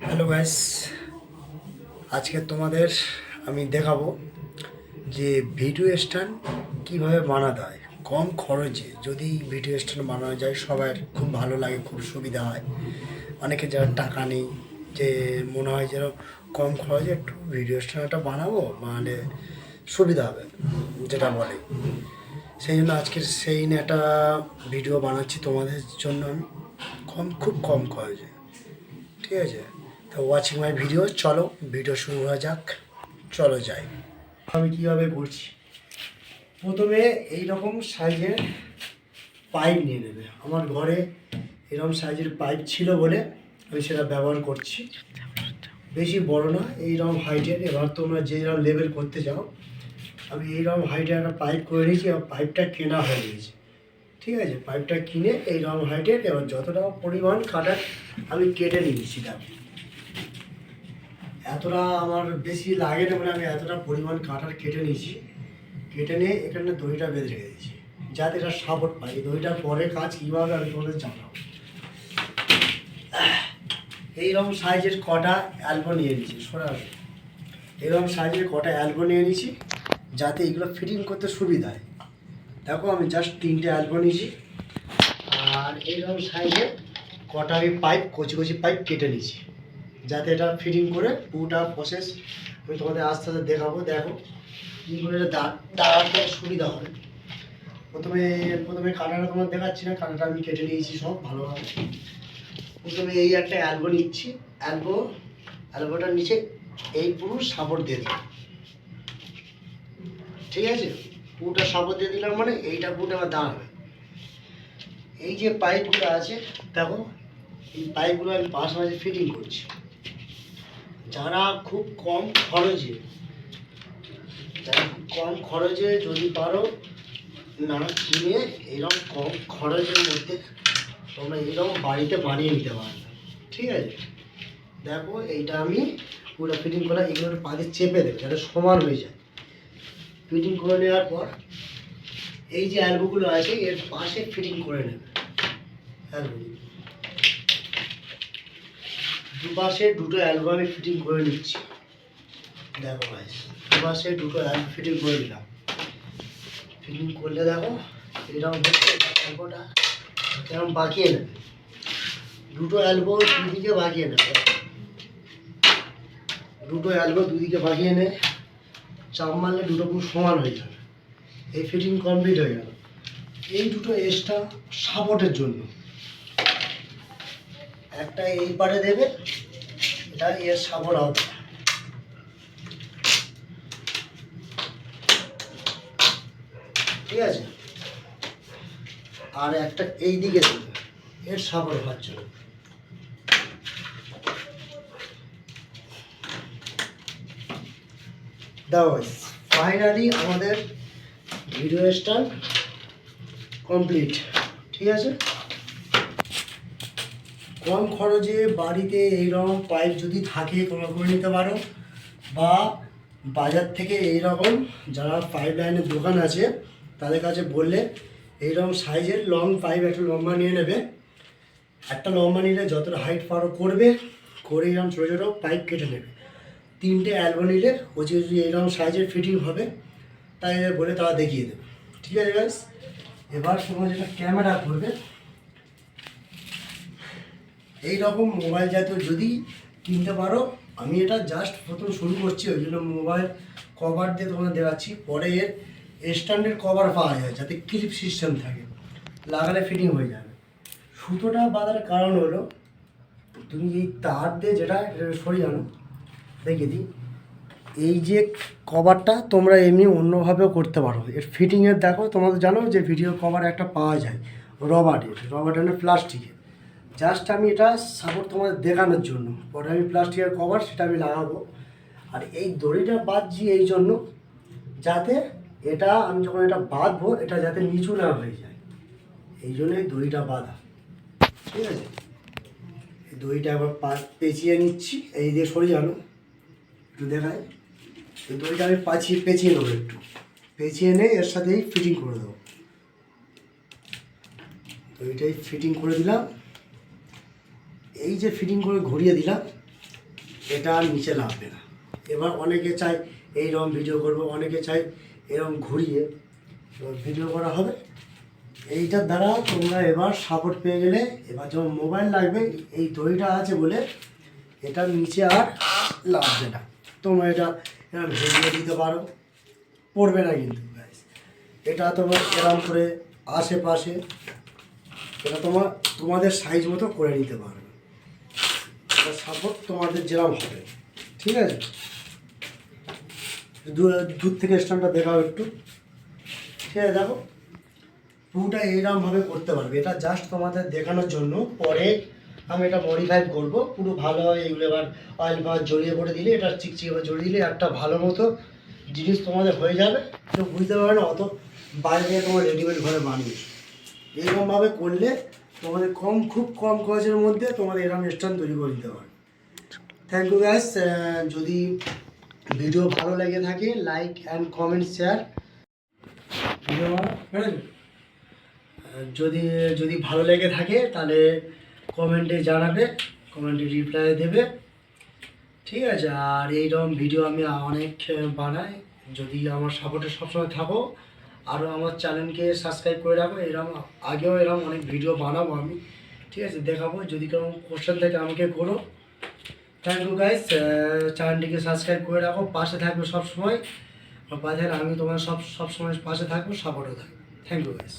Hello guys, আজকে তোমাদের আমি দেখাবো যে ভিডিও স্ট্যান্ড কীভাবে বানাতে হয় কম খরচে। যদি ভিডিও স্ট্যান্ড বানানো যায় সবার খুব ভালো লাগে, খুব সুবিধা হয়। অনেকে যারা টাকা নেই, যে মনে হয় যেন কম খরচে একটু ভিডিও স্ট্যান্ড একটা বানাবো, মানে সুবিধা হবে যেটা বলে। সেই জন্য আজকের সেই নিয়ে একটা ভিডিও বানাচ্ছি তোমাদের জন্য আমি, খুব কম খরচে। ঠিক আছে, তো ওয়াচিং মাই ভিডিও, চলো ভিডিও শুরু করা যাক। চলো যাই। আমি কীভাবে করছি, প্রথমে এই রকম সাইজের পাইপ নিয়ে নেবে। আমার ঘরে এরকম সাইজের পাইপ ছিল বলে আমি সেটা ব্যবহার করছি। বেশি বড় না, এইরকম হাইটের। এবার তোমরা যেরকম লেভেল করতে চাও, আমি এইরকম হাইটের একটা পাইপ করে নিয়েছি। এবং পাইপটা কেনা হয়ে গেছে। ঠিক আছে, পাইপটা কিনে এইরকম হাইটের, এবার যতটা পরিমাণ কাটার আমি কেটে নিয়েছি। তারপর এতটা আমার বেশি লাগে না বলে আমি এতটা পরিমাণ কাটার কেটে নিয়েছি। কেটে নিয়ে এখানে দড়িটা বেঁধে রেখে দিয়েছি যাতে এটা সাপোর্ট পাই। দড়িটার পরে কাজ কীভাবে আমি তোমাদের জানাবো। এইরকম সাইজের কটা অ্যালবো নিয়ে নিয়েছি, সরাসরি এইরকম সাইজের কটা অ্যালবো নিয়ে নিয়েছি যাতে এগুলো ফিটিং করতে সুবিধা হয়। দেখো, আমি জাস্ট 3টে অ্যালবো নিয়েছি। আর এইরকম সাইজের কটা আমি পাইপ, কচি কচি পাইপ কেটে নিয়েছি যাতে এটা ফিটিং করে পুরোটা প্রসেস আমি তোমাদের আস্তে আস্তে দেখাবো। দেখো কী করে এটা দাঁড়াতে সুবিধা হবে। প্রথমে প্রথমে কাঁটাটা তোমার দেখাচ্ছি না, কাঁটাটা আমি কেটে নিয়েছি সব ভালোভাবে। প্রথমে এই একটা অ্যালবো নিচ্ছি। অ্যালবোটার নিচে এই পুরো সাপোর্ট দিয়ে দিই। ঠিক আছে, পুরোটা সাপোর্ট দিয়ে দিলাম মানে এইটা পুরোটা আমার দাঁড়াবে। এই যে পাইপগুলো আছে দেখো, এই পাইপগুলো আমি পাশাপাশি ফিটিং করছি। যারা খুব কম খরচে, যদি পারো না কিনে এরকম কম খরচের মধ্যে তোমরা এরকম বাড়িতে বানিয়ে নিতে পারবে। ঠিক আছে, দেখো এইটা আমি পুরো ফিটিং করা, এগুলো একটু পা দিয়ে চেপে দেবে যাতে সমান হয়ে যায়। ফিটিং করে নেওয়ার পর এই যে অ্যালবোগুলো আছে এর পাশে ফিটিং করে নেবে। অ্যালবো দুপাশে দুটো অ্যালবো আমি ফিটিং করে নিচ্ছি। দেখো ভাই, দুপাশে দুটো অ্যালবো ফিটিং করে নিলাম। ফিটিং করলে দেখো এরকম হচ্ছে। অ্যালবোটা এরকম বাঁকিয়ে নেবে, দুটো অ্যালবো দুদিকে বাঁকিয়ে নেবে। দুটো অ্যালবো দুদিকে বাঁকিয়ে নে, চাপ মারলে দুটো পুরো সমান হয়ে যাবে। এই ফিটিং কমপ্লিট হয়ে গেল। এই দুটো এক্সট্রা সাপোর্টের জন্য একটা এই পারে দেবে, এটা এর সাপোর্ট হবে। ঠিক আছে, আর একটা এই দিকে দেবে এর সাপোর্ট হওয়ার জন্য। দাও, ফাইনালি আমাদের ভিডিও স্ট্যান্ড কমপ্লিট। ঠিক আছে, কম খরচে বাড়িতে এইরকম পাইপ যদি থাকে তোমরা করে নিতে পারো, বা বাজার থেকে এইরকম যারা পাইপ লাইনের দোকান আছে তাদের কাছে বললে এইরকম সাইজের লং পাইপ একটা লম্বা নিয়ে নেবে। একটা লম্বা নিলে যতটা হাইট পারো করবে, করে এরকম ছোটো ছোটো পাইপ কেটে নেবে। 3টে অ্যালবো নিলে ও যদি এইরকম সাইজের ফিটিং হবে তাই বলে তারা দেখিয়ে দেবে। ঠিক আছে গাইস, এবার তোমরা যেটা ক্যামেরা করবে, এই রকম মোবাইল জাতীয় যদি কিনতে পারো, আমি এটা জাস্ট প্রথম শুরু করছি ওই জন্য মোবাইল কভার দিয়ে তোমাদের দেখাচ্ছি। পরে এর স্ট্যান্ডের কভার পাওয়া যায় যাতে ক্লিপ সিস্টেম থাকে, লাগালে ফিটিং হয়ে যাবে। সুতোটা বাঁধার কারণ হলো, তুমি এই তার দিয়ে যেটা সরিয়ে আনো, দেখিয়ে দিই। এই যে কভারটা তোমরা এমনি অন্যভাবেও করতে পারো। এর ফিটিংয়ের দেখো, তোমরা তো জানো যে ভিডিও কভার একটা পাওয়া যায় রবার্টের প্লাস্টিকের। জাস্ট আমি এটা সাপোর্ট তোমাদের দেখানোর জন্য, পরে আমি প্লাস্টিকের কভার সেটা আমি লাগাবো। আর এই দড়িটা বাঁধছি এই জন্য যাতে এটা আমি যখন এটা বাঁধবো এটা যাতে নিচু না হয়ে যায়, এই জন্যই দড়িটা বাঁধা। ঠিক আছে, এই দড়িটা আবার পেঁচিয়ে নিচ্ছি। এই দিয়ে সরিয়ে আনো, একটু দেখায়। এই দড়িটা আমি পেঁচিয়ে নেবো, একটু পেঁচিয়ে নিয়ে এর সাথেই ফিটিং করে দেবো। দড়িটাই ফিটিং করে দিলাম। এই যে ফিটিং করে ঘুরিয়ে দিলাম, এটা আর নিচে নামবে না। এবার অনেকে চায় এইরকম ভিডিও করবো, অনেকে চায় এরকম ঘুরিয়ে ভিডিও করা হবে। এইটার দ্বারা তোমরা এবার সাপোর্ট পেয়ে গেলে, এবার যখন মোবাইল লাগবে এই দড়িটা আছে বলে এটার নিচে আর লাগবে না। তোমরা এটা এরকম ভেঙে দিতে পারো, পড়বে না কিন্তু guys। এটা তোমার এরকম করে আশেপাশে এটা তোমাদের সাইজ মতো করে নিতে পারবে। এটা সাপোর্ট তোমাদের যেরকম হবে, ঠিক আছে। দূর থেকে স্ট্যান্ডটা দেখাও একটু, ঠিক আছে। দেখো পুরোটা এইরকমভাবে করতে পারবে, এটা জাস্ট তোমাদের দেখানোর জন্য। পরে আমি এটা মডিফাই করবো পুরো ভালোভাবে। এগুলো এবার অয়েল পাওয়ার জড়িয়ে পড়ে দিলে, এটা চিকচিকে জড়িয়ে দিলে একটা ভালো মতো জিনিস তোমাদের হয়ে যাবে। কেউ বুঝতে পারবে না অত বাইরে থেকে তোমার রেডিমেড ঘরে বানিয়ে। এরকমভাবে করলে তোমাদের খুব কম খরচের মধ্যে তোমাদের এরকম স্ট্যান্ড তৈরি করে দিতে পারবে। Thank you guys. যদি ভিডিও ভালো লেগে থাকে like and comment share video যদি যদি ভালো লেগে থাকে তাহলে কমেন্টে জানাবে, কমেন্টে রিপ্লাই দেবে, ঠিক আছে। আর এইরকম ভিডিও আমি অনেক বানাই। যদি আমার সাপোর্টে সবসময় থাকো, আরও আমার চ্যানেলকে সাবস্ক্রাইব করে রাখো। এরকম আগেও এরকম অনেক ভিডিও বানাবো আমি, ঠিক আছে, দেখাবো। যদি কোনো কোশ্চেন থাকে আমাকে করো। Thank you guys. চ্যানেলটিকে সাবস্ক্রাইব করে রাখো, পাশে থাকবে সবসময়। পাশে আমি তোমার সবসময় পাশে থাকবো, সাপোর্টে থাকবো। Thank you guys.